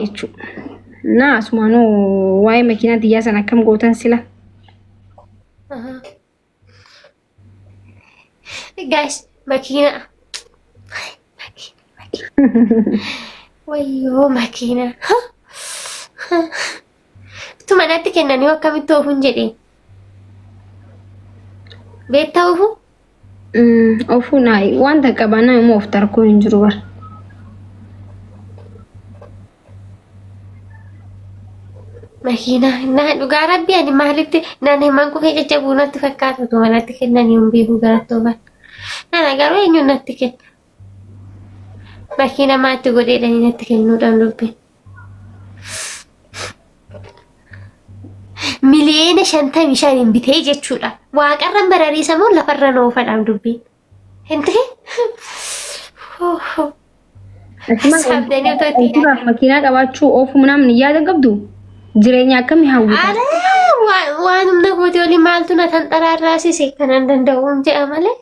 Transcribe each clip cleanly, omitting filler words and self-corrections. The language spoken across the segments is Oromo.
jechuudha. Na asumaanoo waa'ee makiinaa xiyyaa sana akkam gootan sila. Guys, makina. Wayyoo makina. Tu manatti kennanii akkamitti oofuun jedhee. Beektaa oofuu? Oofuu naayi wanta qabanaa immoo of tarkuu hin jiru bara. Makina na dhugaa rabbii ani maalitti naan himan kufee jajjabuu natti fakkaatu tu manatti kennanii hin beeku garattooban. Nana garuu eenyuun natti kenna? Makina maatti godheedhanii natti kennuudhaan dubbiin. Miliyoona 55 bitee jechuudha. Waaqarran barariisa moo lafarra noofadhaan dubbiin. Hinti? Sabdanii otoo itti makiinaa qabaachuu oofuu namni yaada qabdu jireenya akkamii hawwata? Waan humna kooti olii maaltu na tan xaraarraasise kanan danda'uun jedha malee.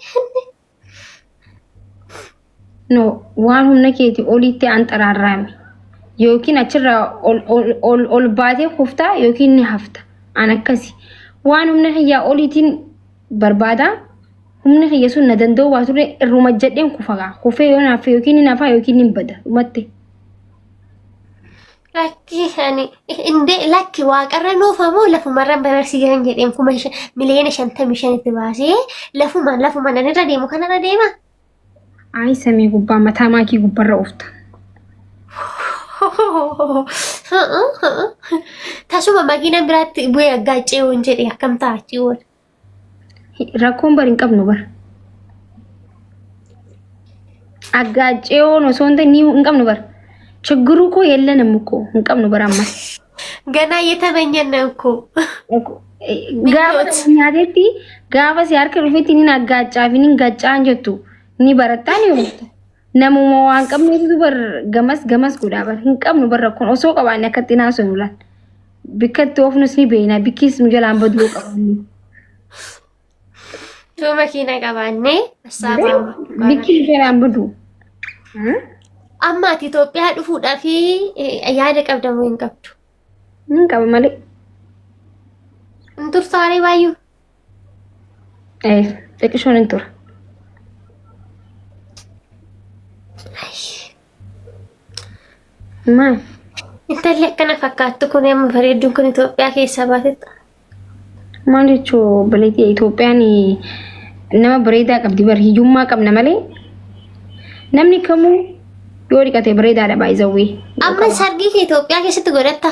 No, waan humna keeti olitti an xaraarraame. Yookiin achirraa ol baatee kuftaa yookiin ni hafta. An akkasi. Waan humna kiyyaa oliitiin barbaada. Humna kiyya sun na danda'u baaturre irruma jedheen kufagaa. Kufee yoo naaf yookiin ni nafaa yookiin ni bada. Dhumatte. Lakki waaqarra noofamoo lafumarran bararsiisan jedheen kuma miliyoona 55 itti baasee lafuma nan irra deemu kanarra deema. Ay samii gubbaa mataa maakii gubbarra oofta. Tasuma makiina biraatti bu'ee aggaacee woon jedhe akkam taa'achii woon. Rakkoon bari hin qabnu bara. Aggaacee woon osoo hin qabnu bara. ችግሩ እኮ የለንም እኮ እንቀም ነው በራማ ገና እየተመኘን እኮ ጋባስ ያደቲ ጋባስ ያርክ ሩፊት ኒን አጋጫፊ ኒን ጋጫ አንጀቱ ኒ በረታን ይወጣ ነሙሞ አንቀም ነው በር ገመስ ጉዳ በር እንቀም ነው በረኮ ኦሶ ቀባና ከጥና ሰኑላል ቢከት ኦፍኑስ ኒ በይና ቢኪስ ሙጀላን በድሎ ቀባኒ ቶ መኪና ቀባኔ አሳባ ቢኪስ ሙጀላን በዱ Amma Itoophiyaa dhufuudhaaf yaada qabdamoo hin qabdu. Hin qaba malee. Hin turtaaree baay'uu. Xiqqishoon hin tura. Maal? Intalli akkana fakkaattu kun amma bareedduun kun Itoophiyaa keessaa baatetti. Maal jechuun baleetii Itoophiyaan nama bareedaa qabdi bar hiyyummaa qabna malee namni kamuu yoo dhiqate bareedaadha baay'izawwee. Amma sargii kee Itoophiyaa keessatti godhatta?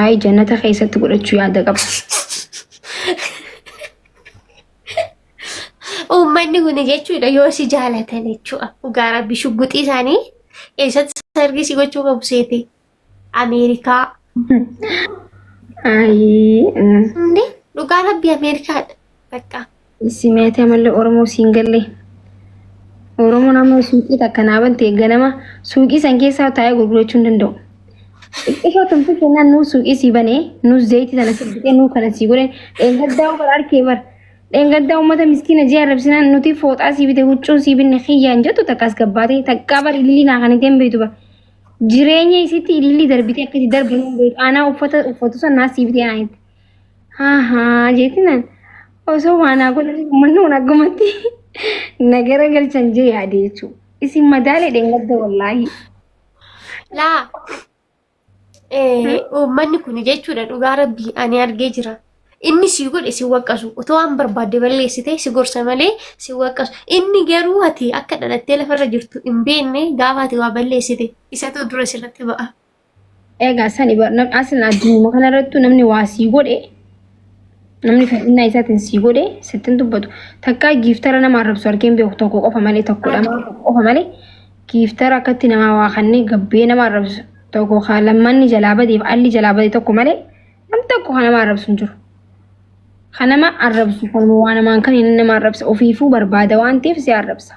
Ay jannata keessatti godhachuu yaada qaba. Uummanni kun jechuudha yoo si jaalatan jechuudha. Dhugaa rabbi shugguxii isaanii eessatti sargii si gochuu qabu seete? Ameerikaa. Ay. Dhugaa rabbi Ameerikaadha. Bakka. Simeetee malee Oromoo siin galle. Oromoo nama suuqii takkanaa bante ganama suuqii san keessaa taa'ee gurgurachuu hin danda'u. Xiqqisoo tumtu kennaan nuu suuqii si banee nuu zayitii sana si bitee nuu kana si godhee dheengaddaa bara arkee bara dheengaddaa uummata miskiina ji'a arrabsinaan nuti fooxaa si bite huccuu si binne xiyyaan jettu takkaas gabbaatee takkaa bara ilillii naa kan ittiin beektu bara jireenya isitti ilillii darbitee akkasii darbinuu beeku aanaa uffatu sanaa si bitee naa itti. Haa jeetinaan osoo waanaa godhate uummannoon aggumatti. Nagara galchan je yaade jechuudha. Isin madaalee dheengadda wallaahi. Laa uummanni kun jechuudha dhugaa rabbii ani argee jira. Inni si godhe si waqqasu otoo waan barbaadde balleessite si gorsa malee si waqqasu. Inni garuu ati akka dhalattee lafarra jirtu hin beekne gaafa ati waa balleessite isatu dura sirratti ba'a. Egaa sani asli addunyaa kanarrattu namni waa si godhe namni fedhina isaatiin si godhe sittin dubbatu takka giiftara nama arrabsu argeen beeku tokko qofa malee tokkodha qofa malee giiftara akkatti nama waa kanneen gabbee nama arrabsu tokko lammanni jalaa badeef alli jalaa badee tokko malee nam tokko kan nama arrabsu hin jiru. Kan nama arrabsu kan waa namaan kan inni nama arrabsa ofiifuu barbaada waan ta'eef si arrabsa.